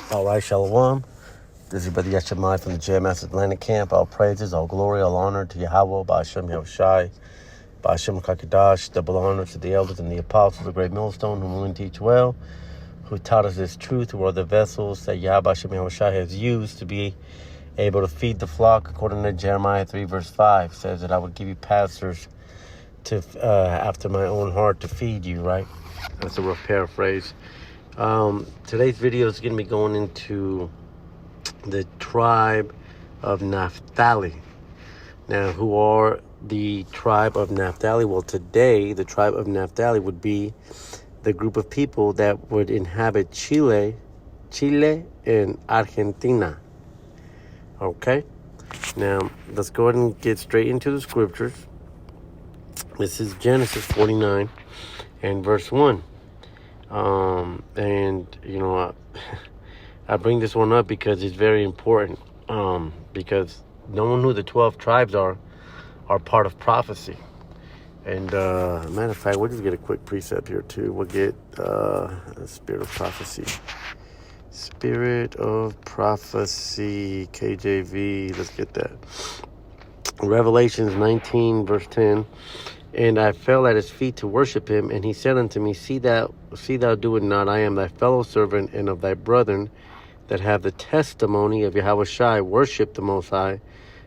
All right, Shalom. This is Brother Yeshemai from the JMS Atlantic Camp. All praises, all glory, all honor to Yahweh, Ba'ashem Yahushai, Ba'ashem Kakadash, double honor to the elders and the apostles, the great millstone, whom we teach well, who taught us this truth, who are the vessels that Yahweh Ba'ashem Yahushai has used to be able to feed the flock, according to Jeremiah 3, verse 5, says that I would give you pastors to after my own heart to feed you, right? That's a rough paraphrase. Today's video is going to be going into the tribe of Naphtali. Now, who are the tribe of Naphtali? Well, today, the tribe of Naphtali would be the group of people that would inhabit Chile, and Argentina. Okay? Now, let's go ahead and get straight into the scriptures. This is Genesis 49 and verse 1. I bring this one up because it's very important. Because knowing who the 12 tribes are part of prophecy. And matter of fact, we'll just get a quick precept here too. We'll get the spirit of prophecy. Spirit of prophecy, KJV. Let's get that. Revelations 19, verse 10. And I fell at his feet to worship him, and he said unto me, See thou do it not. I am thy fellow servant and of thy brethren that have the testimony of Yahushai. Worship the Most High,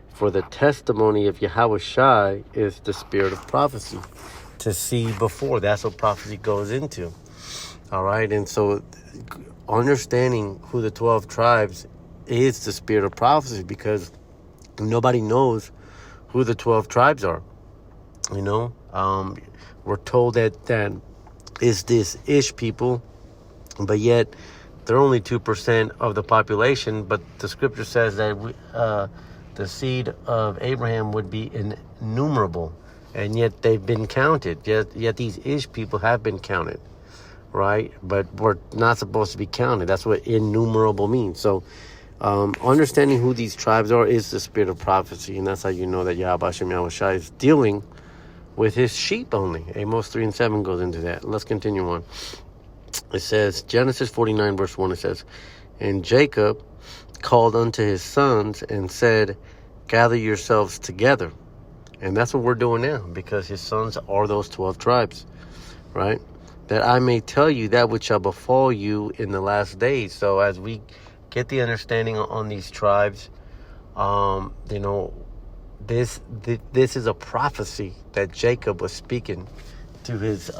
for the testimony of Yahushai is the spirit of prophecy. To see before, that's what prophecy goes into. All right, and so understanding who the 12 tribes is the spirit of prophecy, because nobody knows who the 12 tribes are. You know, we're told that is this Ish people, but yet they're only 2% of the population. But the scripture says that the seed of Abraham would be innumerable, and yet they've been counted. Yet these Ish people have been counted, right? But we're not supposed to be counted. That's what innumerable means. So understanding who these tribes are is the spirit of prophecy, and that's how you know that Yahweh Hashem Yahushai is dealing with his sheep only. Amos 3 and 7 goes into that. Let's continue on. It says, Genesis 49 verse 1, it says, And Jacob called unto his sons and said, Gather yourselves together. And that's what we're doing now, because his sons are those 12 tribes, right? That I may tell you that which shall befall you in the last days. So as we get the understanding on these tribes, this is a prophecy that Jacob was speaking to his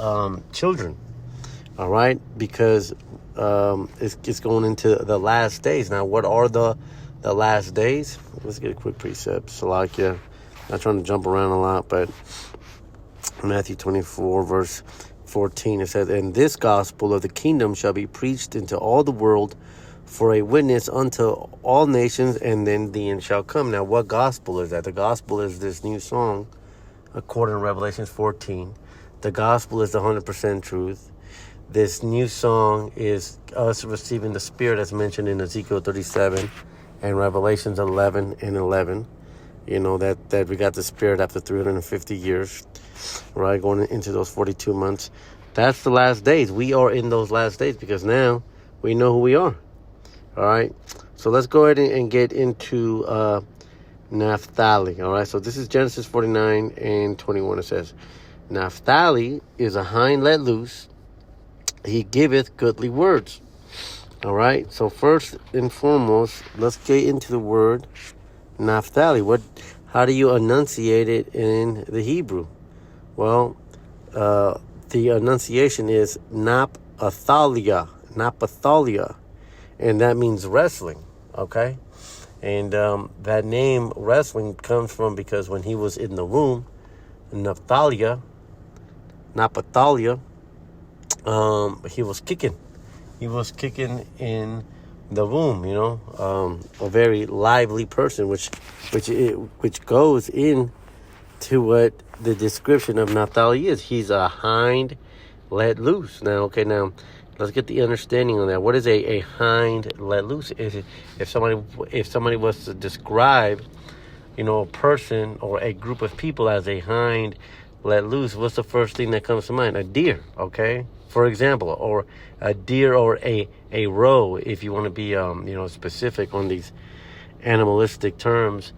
children. All right, because it's going into the last days. Now, what are the last days? Let's get a quick precept. Salakia. Not trying to jump around a lot, but Matthew 24, verse 14, it says, And this gospel of the kingdom shall be preached into all the world for a witness unto all nations, and then the end shall come. Now, what gospel is that? The gospel is this new song, according to Revelations 14. The gospel is the 100% truth. This new song is us receiving the Spirit as mentioned in Ezekiel 37 and Revelations 11 and 11. You know, that we got the Spirit after 350 years, right? Going into those 42 months. That's the last days. We are in those last days because now we know who we are. All right, so let's go ahead and get into Naphtali. All right, so this is Genesis 49 and 21. It says, Naphtali is a hind let loose. He giveth goodly words. All right, so first and foremost, let's get into the word Naphtali. How do you enunciate it in the Hebrew? Well, the enunciation is Naphthalia. And that means wrestling, okay? And that name, wrestling, comes from because when he was in the womb, Naphthalia, he was kicking. He was kicking in the womb, you know, a very lively person, which goes in to what the description of Naphtali is. He's a hind let loose. Now, let's get the understanding on that. What is a hind let loose? If somebody was to describe, a person or a group of people as a hind let loose, what's the first thing that comes to mind? A deer, okay? for example, or a deer or a roe, if you want to be specific on these animalistic terms.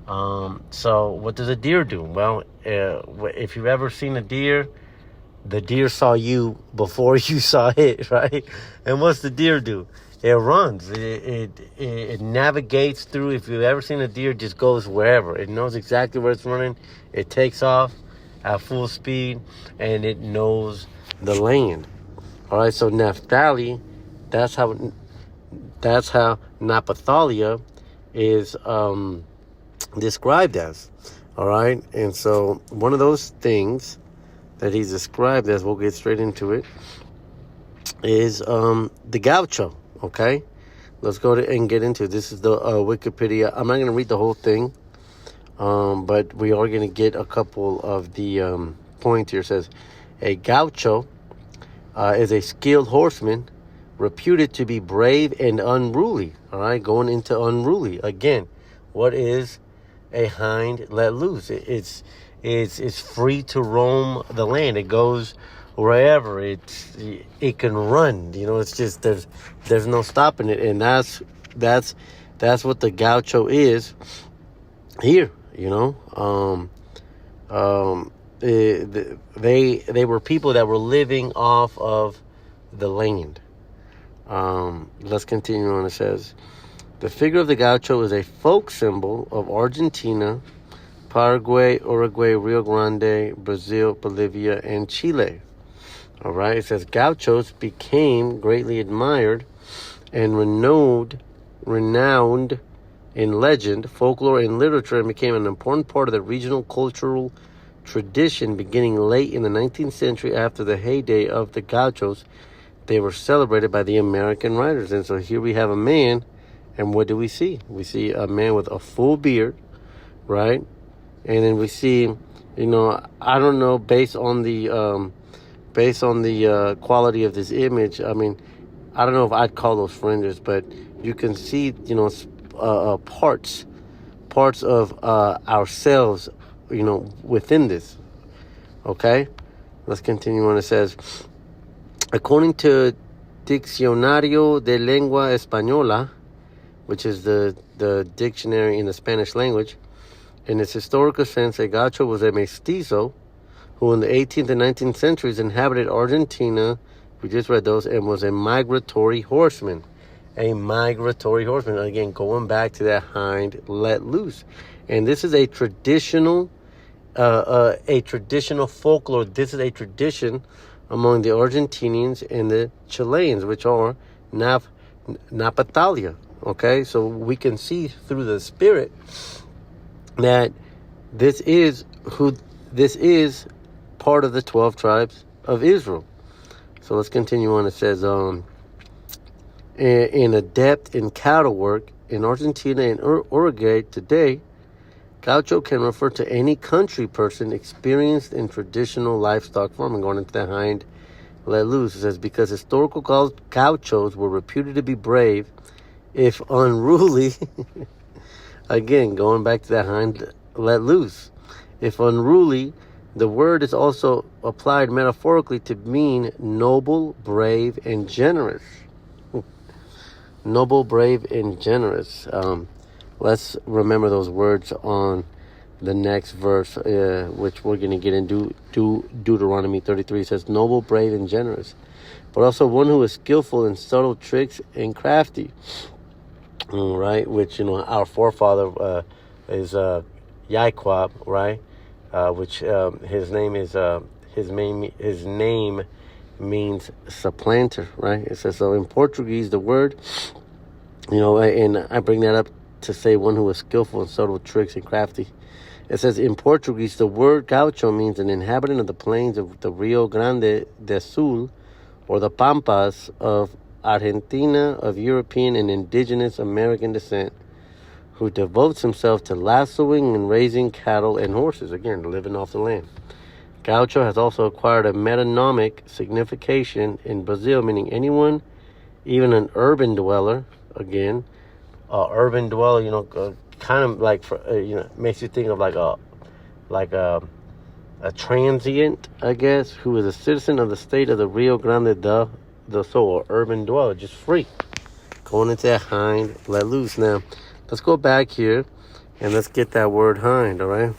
So what does a deer do? Well, if you've ever seen a deer, the deer saw you before you saw it, right? And what's the deer do? It runs. It navigates through. If you've ever seen a deer, it just goes wherever. It knows exactly where it's running. It takes off at full speed, and it knows the land. All right. So Naphtali, that's how Naphthalia is described as. All right. And so one of those things that he's described as, we'll get straight into it, is the gaucho. Okay, let's go and get into it. This is the Wikipedia. I'm not going to read the whole thing, but we are going to get a couple of the points here. It says, a gaucho is a skilled horseman reputed to be brave and unruly. All right, going into unruly. Again, what is a hind let loose? It's free to roam the land. It goes wherever. It can run. It's just there's no stopping it, and that's what the gaucho is here. They were people that were living off of the land. Let's continue on. It says, the figure of the gaucho is a folk symbol of Argentina, Paraguay, Uruguay, Rio Grande, Brazil, Bolivia, and Chile. All right. It says gauchos became greatly admired and renowned in legend, folklore, and literature, and became an important part of the regional cultural tradition beginning late in the 19th century. After the heyday of the gauchos, they were celebrated by the American writers. And so here we have a man, and what do we see? We see a man with a full beard, right? And then we see, I don't know, based on the quality of this image, I mean, I don't know if I'd call those fringes, but you can see, parts of ourselves, within this. Okay? Let's continue on. It says, according to Diccionario de Lengua Española, which is the dictionary in the Spanish language, in its historical sense, a gaucho was a mestizo who in the 18th and 19th centuries inhabited Argentina, we just read those, and was a migratory horseman. A migratory horseman. Again, going back to that hind let loose. And this is a traditional folklore. This is a tradition among the Argentinians and the Chileans, which are Naphthalia. Okay, so we can see through the spirit that this is part of the 12 tribes of Israel. So let's continue on. It says, in adept in cattle work in Argentina and Uruguay today, gaucho can refer to any country person experienced in traditional livestock farming. Going into the hind let loose, it says, because historical gauchos were reputed to be brave, if unruly. Again, going back to that hind let loose. If unruly, the word is also applied metaphorically to mean noble, brave, and generous. Noble, brave, and generous. Let's remember those words on the next verse, which we're going to get into Deuteronomy 33. It says, noble, brave, and generous, but also one who is skillful in subtle tricks and crafty. All right, which, our forefather is Yaiquab, right? Which his name means supplanter, right? It says, so in Portuguese, the word, and I bring that up to say one who is skillful in subtle tricks and crafty. It says in Portuguese, the word gaucho means an inhabitant of the plains of the Rio Grande do Sul, or the Pampas of Argentina, of European and indigenous American descent, who devotes himself to lassoing and raising cattle and horses, again, living off the land. Gaucho has also acquired a metonymic signification in Brazil, meaning anyone, even an urban dweller. Again, urban dweller, kind of like, makes you think of like a a transient, I guess, who is a citizen of the state of the Rio Grande do Sul, or urban dweller, just free. Going into that hind, let loose. Now, let's go back here and let's get that word hind, all right?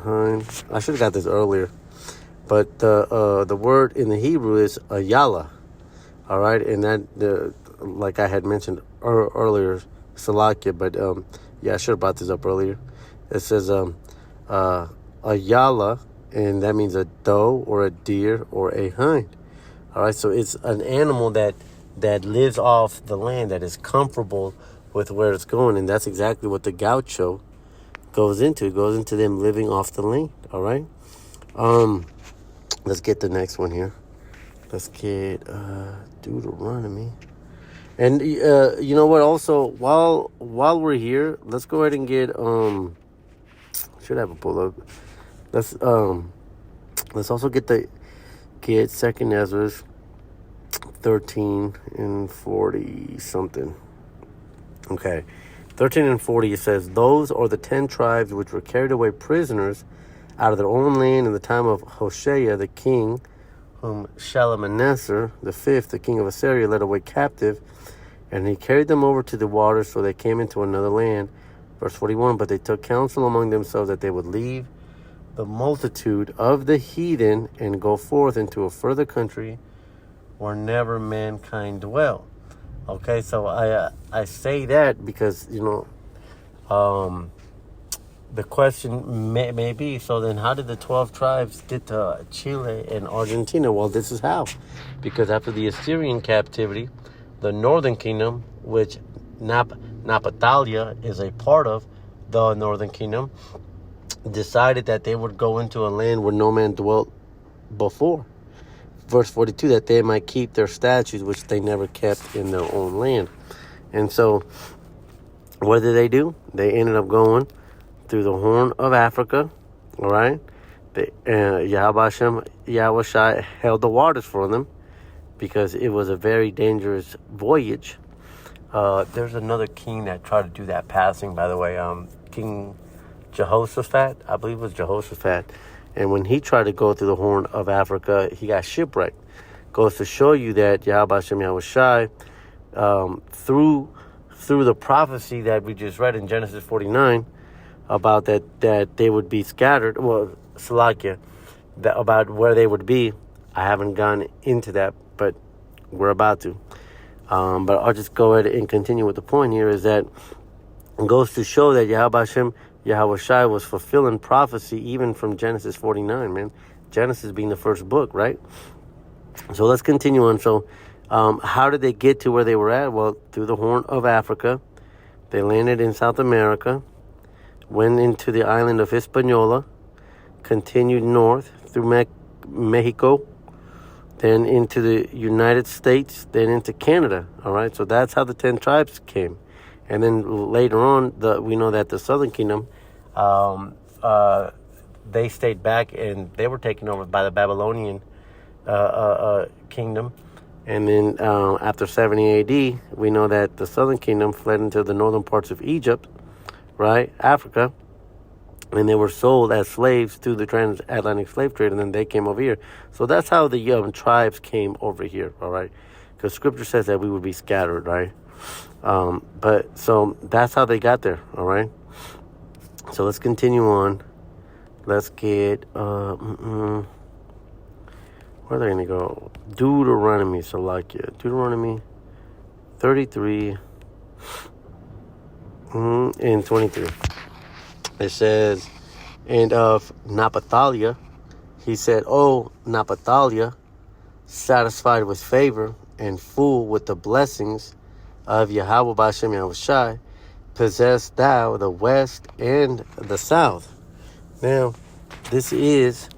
Hind. I should have got this earlier. But the word in the Hebrew is ayala, all right? And that, like I had mentioned earlier, salakia, but yeah, I should have brought this up earlier. It says ayala, and that means a doe or a deer or a hind. All right, so it's an animal that lives off the land, that is comfortable with where it's going, and that's exactly what the gaucho goes into. It goes into them living off the land. All right. Let's get the next one here. Let's get Deuteronomy. And you know what? Also, while we're here, let's go ahead and get should have a pull up. Let's also get Second Ezra 13 and 40 something. Okay. 13 and 40, it says, those are the 10 tribes which were carried away prisoners out of their own land in the time of Hoshea the king, whom Shalmaneser the fifth, the king of Assyria, led away captive, and he carried them over to the waters, so they came into another land. Verse 41, but they took counsel among themselves that they would leave the multitude of the heathen and go forth into a further country where never mankind dwell. Okay, so I say that because, you know, the question may be, so then how did the 12 tribes get to Chile and Argentina? Well, this is how. Because after the Assyrian captivity, the northern kingdom, which Napthali is a part of the northern kingdom, decided that they would go into a land where no man dwelt before. Verse 42, that they might keep their statutes, which they never kept in their own land. And so, what did they do? They ended up going through the Horn of Africa, all right? Yahushua held the waters for them because it was a very dangerous voyage. There's another king that tried to do that passing, by the way, King Jehoshaphat, I believe it was Jehoshaphat. And when he tried to go through the Horn of Africa, he got shipwrecked. Goes to show you that Yahushua, through the prophecy that we just read in Genesis 49, about that they would be scattered, well, Salakia, about where they would be. I haven't gone into that, but we're about to. But I'll just go ahead and continue with the point here, is that it goes to show that Yahushua was fulfilling prophecy even from Genesis 49, man. Genesis being the first book, right? So let's continue on. So how did they get to where they were at? Well, through the Horn of Africa. They landed in South America, went into the island of Hispaniola, continued north through Mexico, then into the United States, then into Canada, all right? So that's how the 10 tribes came. And then later on, we know that the Southern Kingdom, they stayed back and they were taken over by the Babylonian kingdom. And then after 70 AD, we know that the Southern Kingdom fled into the northern parts of Egypt, right, Africa, and they were sold as slaves to the transatlantic slave trade, and then they came over here. So that's how the tribes came over here, all right? Because Scripture says that we would be scattered, right? But so that's how they got there, all right? So let's continue on. Let's get where are they gonna go? Deuteronomy, Deuteronomy 33 and 23. It says, and of Napthali, he said, "O Napthali, satisfied with favor and full with the blessings of Yahweh B'Shem Yahushai, possess thou the west and the south." Now, this is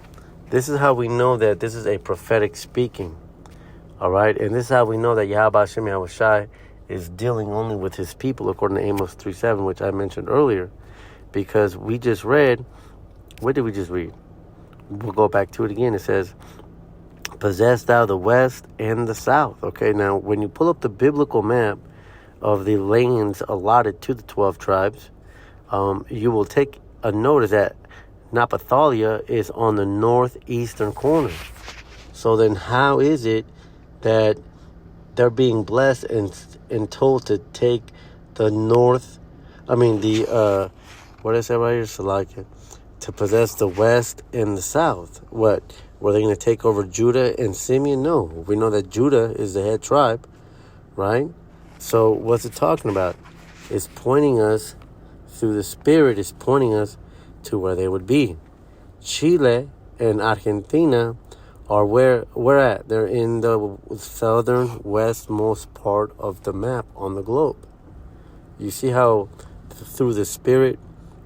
how we know that this is a prophetic speaking. All right, and this is how we know that Yahweh B'Shem Yahushai is dealing only with his people, according to Amos 3:7, which I mentioned earlier. Because we just read, what did we just read? We'll go back to it again. It says, possess thou the west and the south. Okay, now when you pull up the biblical map of the lands allotted to the 12 tribes, you will take a notice that Naphtali is on the northeastern corner. So then how is it that they're being blessed and told to take the what is that right here? Salakia, to possess the west and the south. What? Were they going to take over Judah and Simeon? No. We know that Judah is the head tribe, right? So what's it talking about? It's pointing us through the Spirit, is pointing us to where they would be. Chile and Argentina are where at? They're in the southern westmost part of the map on the globe. You see how through the Spirit,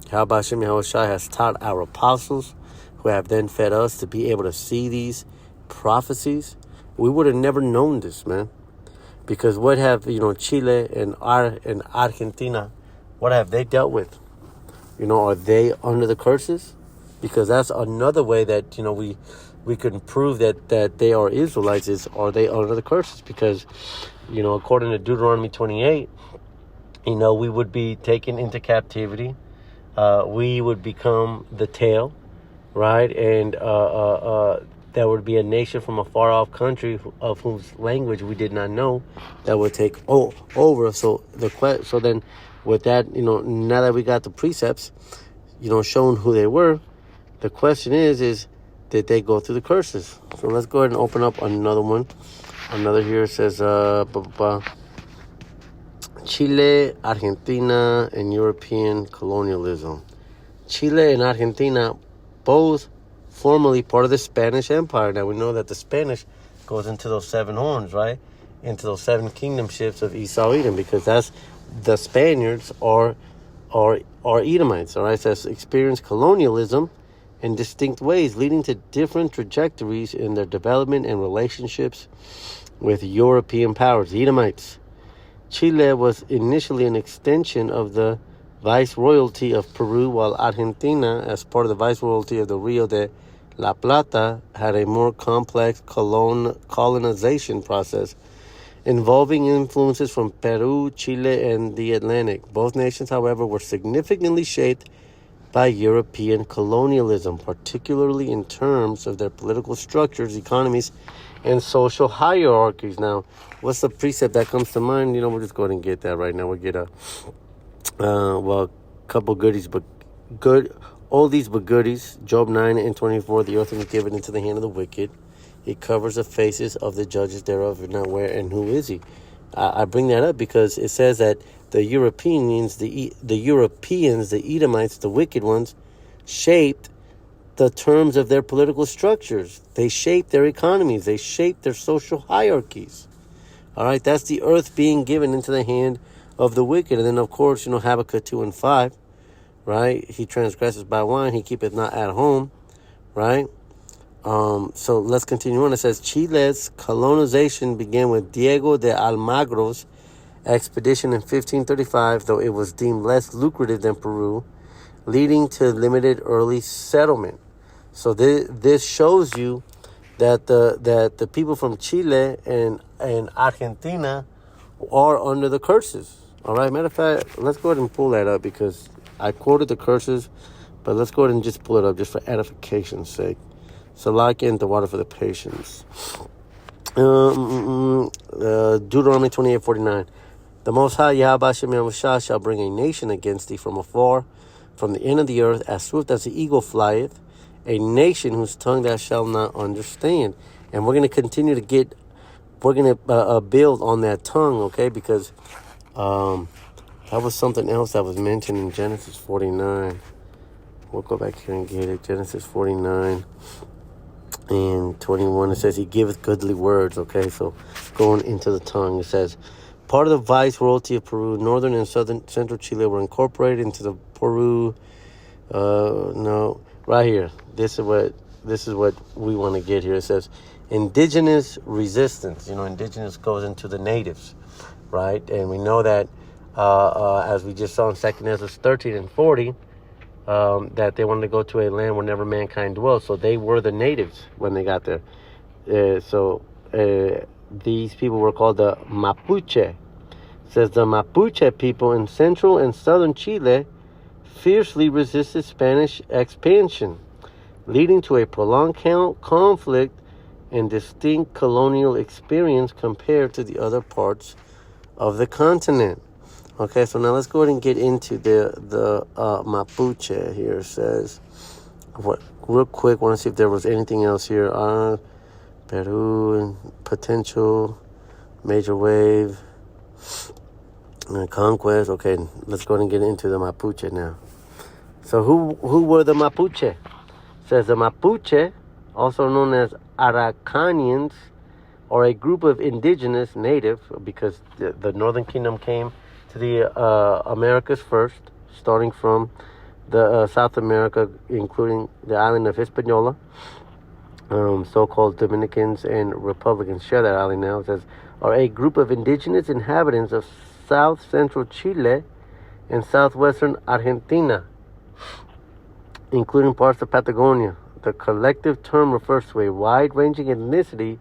how Bashem Yahushua has taught our apostles, who have then fed us to be able to see these prophecies. We would have never known this, man. Because what have, Chile and Argentina, what have they dealt with? Are they under the curses? Because that's another way that, we can prove that they are Israelites, is are they under the curses? Because, according to Deuteronomy 28, we would be taken into captivity. We would become the tail, right? And there would be a nation from a far off country of whose language we did not know that would take over. So then with that, now that we got the precepts, showing who they were, the question is did they go through the curses? So let's go ahead and open up another one. Another here says, Chile, Argentina, and European colonialism. Chile and Argentina, both formerly part of the Spanish Empire. Now we know that the Spanish goes into those 7 horns, right? Into those 7 kingdomships of Esau, Edom, because that's the Spaniards are Edomites, all right? So that's experienced colonialism in distinct ways, leading to different trajectories in their development and relationships with European powers, the Edomites. Chile was initially an extension of the Viceroyalty of Peru, while Argentina, as part of the Viceroyalty of the Rio de La Plata, had a more complex colonization process involving influences from Peru, Chile, and the Atlantic. Both nations, however, were significantly shaped by European colonialism, particularly in terms of their political structures, economies, and social hierarchies. Now, what's the precept that comes to mind? We'll just go ahead and get that right now. We'll get a couple goodies, but good, oldies but goodies. Job 9:24, the earth is given into the hand of the wicked. He covers the faces of the judges thereof, and not where and who is he? I bring that up because it says that the Europeans, the Edomites, the wicked ones, shaped the terms of their political structures. They shaped their economies. They shaped their social hierarchies. All right, that's the earth being given into the hand of the wicked. And then, of course, Habakkuk 2:5, right? He transgresses by wine. He keepeth not at home, right? So let's continue on. It says, Chile's colonization began with Diego de Almagro's expedition in 1535, though it was deemed less lucrative than Peru, leading to limited early settlement. So this shows you that the people from Chile and Argentina are under the curses. All right, matter of fact, let's go ahead and pull that up because I quoted the curses, but let's go ahead and just pull it up just for edification's sake. Salakia the water for the patience. Deuteronomy 28:49. The Most High Yahweh Shah shall bring a nation against thee from afar, from the end of the earth, as swift as the eagle flieth, a nation whose tongue thou shalt not understand. And we're going to continue to build on that tongue, okay? Because that was something else that was mentioned in Genesis 49. We'll go back here and get it. Genesis 49 and 21. It says, he giveth goodly words, okay? So going into the tongue, it says, part of the Viceroyalty of Peru, northern and central Chile were incorporated into the Peru. No, right here. This is what we want to get here. It says indigenous resistance. Indigenous goes into the natives, right? And we know that as we just saw in 2 Ezra 13 and 40, that they wanted to go to a land where never mankind dwells. So they were the natives when they got there. These people were called the Mapuche. It says the Mapuche people in central and southern Chile fiercely resisted Spanish expansion. leading to a prolonged conflict and distinct colonial experience compared to the other parts of the continent. Okay, so now let's go ahead and get into the Mapuche here. It says, what, real quick, want to see if there was anything else here. Peru, potential, major wave, conquest. Okay, let's go ahead and get into the Mapuche now. So who were the Mapuche? It says the Mapuche, also known as Araucanians, are a group of indigenous native, because the Northern Kingdom came to the Americas first, starting from the South America, including the island of Hispaniola. So-called Dominicans and Republicans share that island now. It says, are a group of indigenous inhabitants of south-central Chile and southwestern Argentina, including parts of Patagonia. The collective term refers to a wide-ranging ethnicity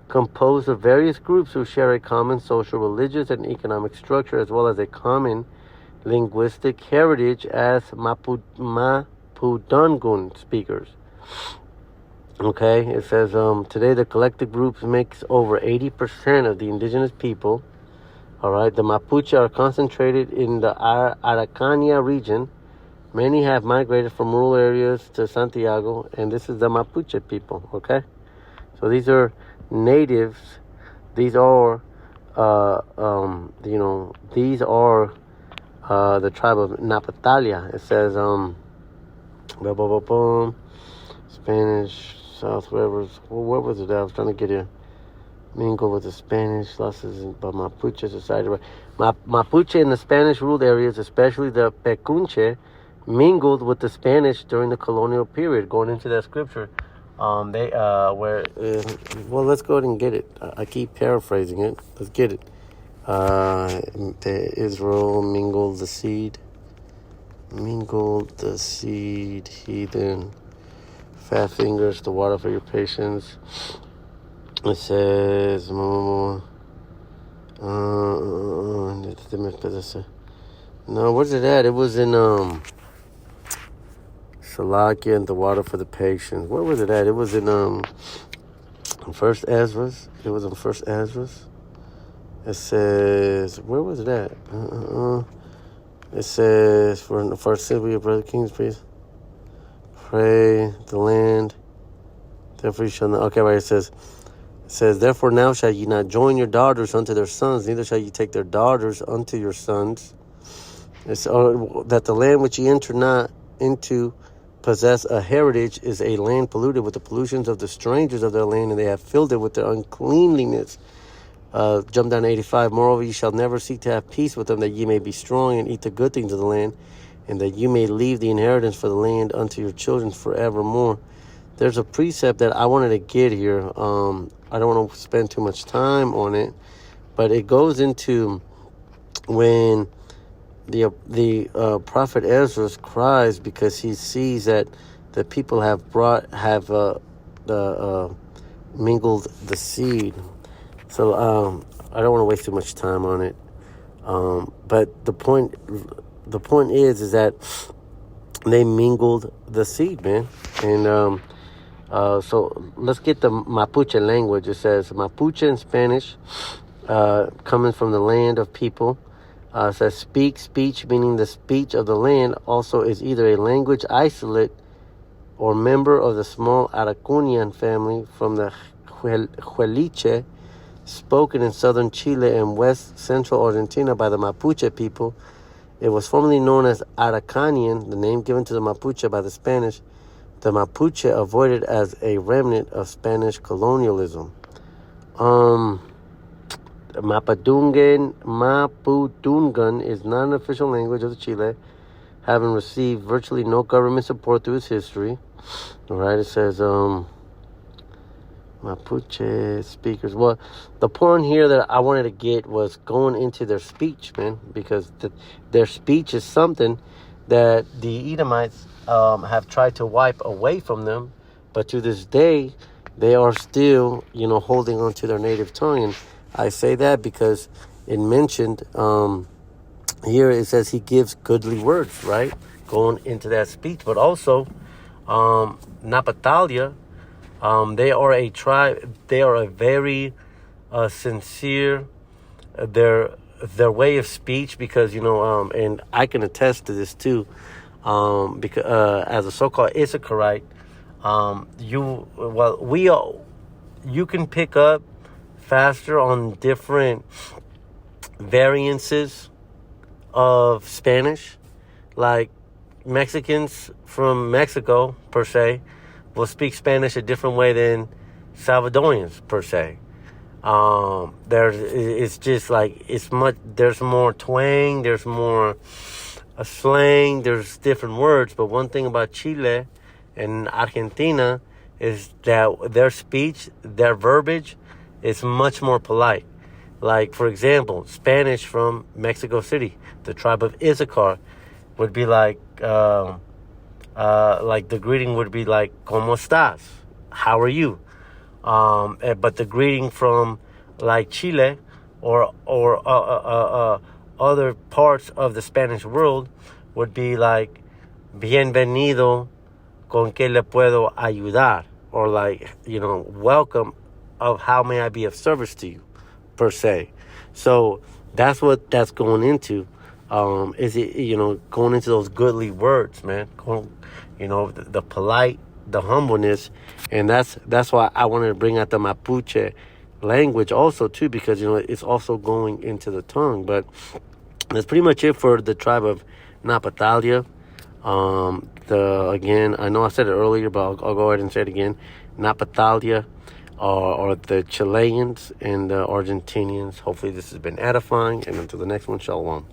composed of various groups who share a common social, religious, and economic structure, as well as a common linguistic heritage as Mapudungun speakers. Okay, it says, today the collective group makes over 80% of the indigenous people. All right, the Mapuche are concentrated in the Araucania region. Many have migrated from rural areas to Santiago, and this is the Mapuche people, okay? So these are natives. These are, these are the tribe of Napthali. It says, Spanish, South Rivers. Well, where was it? I was trying to get here. Mingle with the Spanish losses, but Mapuche society. Mapuche in the Spanish-ruled areas, especially the Pecunche, mingled with the Spanish during the colonial period. Going into that scripture, well, let's go ahead and get it. I keep paraphrasing it. Let's get it. Israel mingled the seed, heathen, fat fingers, the water for your patience. It says, no, where's it at? It was in Salakia and the water for the patience. Where was it at? It was in First Ezra's. It was in First Ezra's. It says, where was it at? It says, for the first century of Brother King's priest, pray the land. Therefore you shall not. Okay, right. It says, therefore now shall ye not join your daughters unto their sons, neither shall ye take their daughters unto your sons. It's that the land which ye enter not into possess a heritage is a land polluted with the pollutions of the strangers of their land, and they have filled it with their uncleanliness. Jump down to 85. Moreover, ye shall never seek to have peace with them, that ye may be strong and eat the good things of the land, and that you may leave the inheritance for the land unto your children forevermore. There's a precept that I wanted to get here. I don't want to spend too much time on it, but it goes into when the prophet Ezra cries because he sees that the people have mingled the seed. So I don't want to waste too much time on it. But the point is that they mingled the seed, man. And so let's get the Mapuche language. It says Mapuche in Spanish, coming from the land of people. It says speech, meaning the speech of the land, also is either a language isolate or member of the small Araucanian family from the Hueliche, spoken in southern Chile and west central Argentina by the Mapuche people. It was formerly known as Araucanian, the name given to the Mapuche by the Spanish. The Mapuche avoided as a remnant of Spanish colonialism. Mapudungun is not an official language of Chile, having received virtually no government support through its history. All right, it says Mapuche speakers. Well, the point here that I wanted to get was going into their speech, man, because their speech is something that the Edomites have tried to wipe away from them, but to this day they are still, holding on to their native tongue. And I say that because it mentioned here, it says he gives goodly words, right? Going into that speech, but also Napthali, they are a tribe. They are a very sincere. Their way of speech, because and I can attest to this too, because as a so-called Issacharite, you can pick up faster on different variances of Spanish. Like Mexicans from Mexico per se will speak Spanish a different way than Salvadorians per se. It's just like there's more twang, there's more a slang, there's different words. But one thing about Chile and Argentina is that their speech, their verbiage is much more polite. Like, for example, Spanish from Mexico City, the tribe of Issachar, would be like the greeting would be like, ¿Cómo estás? How are you? But the greeting from like Chile or other parts of the Spanish world would be like, bienvenido, con qué le puedo ayudar, or like, welcome, of how may I be of service to you, per se. So that's what that's going into. Is it going into those goodly words, man? The polite, the humbleness, and that's why I wanted to bring out the Mapuche language also too, because it's also going into the tongue. But that's pretty much it for the tribe of Napthali. Again, I know I said it earlier, but I'll go ahead and say it again. Napthali or the Chileans and the Argentinians. Hopefully this has been edifying, and until the next one, shalom.